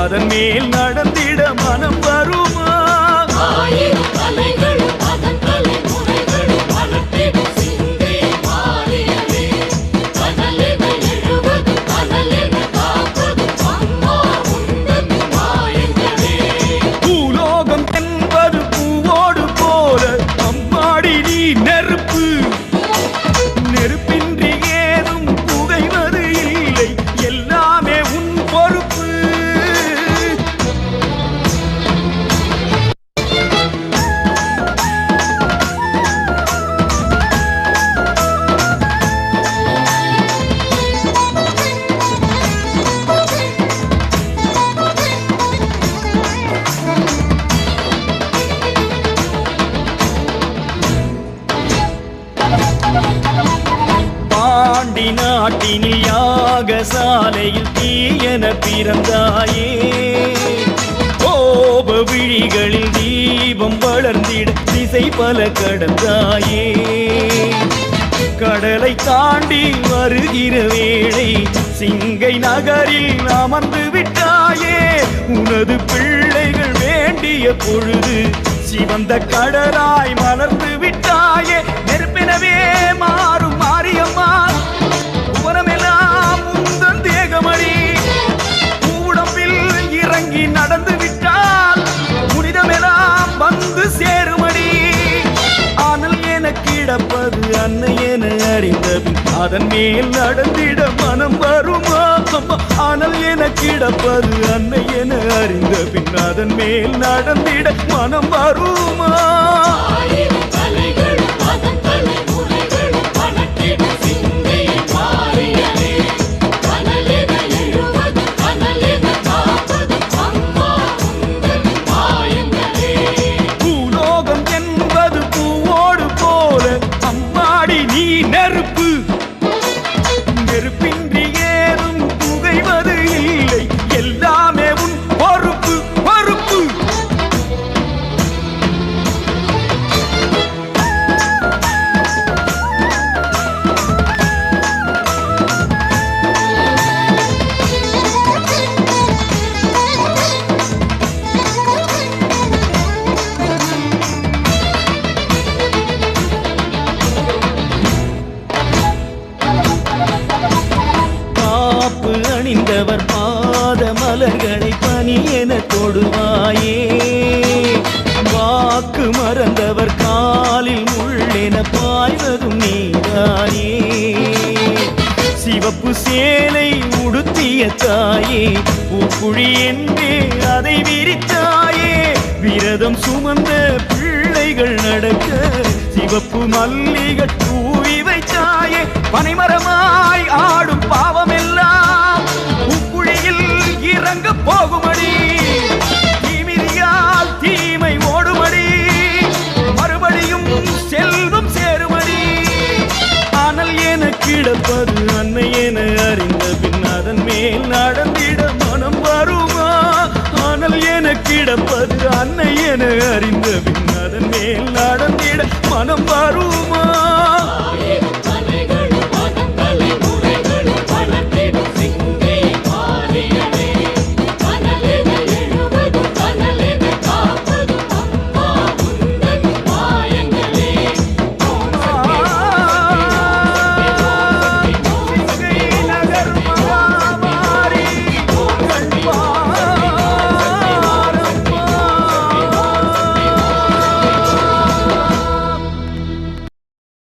அதன் மேல் நடந்திட மனம் வருமா? பூலோகம் என்பது பூவோடு போல அம்மாடி நீ நெருப்பு. நெருப்பின்றி ஏதும் புகைவது இல்லை, எல்லாமே உன் பொறுப்பு. பாண்டி நாட்டினில் யாகசாலையில் தீயன பிறந்தாயே. கோப விழிகளில் தீபம் வளர்ந்திட திசை பல கடந்தாயே. கடலை தாண்டி வருகிற வேளை சிங்கை நகரில் அமர்ந்து விட்டாயே. உனது பிள்ளைகள் வேண்டிய பொழுது சிவந்த கடலாய் மலர்ந்து விட்டாயே. நெருப்பினவே மாறும் மாரியம்மா, உரமெல்லாம் உந்தன் தேகமணி. உடம்பில் இறங்கி நடந்து விட்டால் புனிதமெல்லாம் வந்து சேருமடி. ஆனால் என கிடப்பது அன்னை என அறிந்தபின் அதன் மேல் நடந்திட மனம் வருமா? ஆனால் என கிடப்பது அன்னை என அறிந்தபின் அதன் மேல் நடந்திட மனம் வருமா? பூலோகம் என்பது பூவோடு போல அம்மாடி நீ நெருப்பு. நெருப்பின்றி ஏதும் புகைவது இல்லை, எல்லாமே உன் பொறுப்பு பொறுப்பு. காப்பு அணிந்தவர் பாத மலர்களை பனி என தொடுவாயே. வாக்கு மறந்தவர் காலில் முள்ளென பாய்வதும் நீதானே. சிவப்பு சேலை உடுத்திய தாயே, பூக்குழி என்றே அதை விரித்தாயே. விரதம் சுமந்த பிள்ளைகள் நடக்க சிவப்பு மல்லிகை தூவி வைத்தாயே. பனைமரமாய்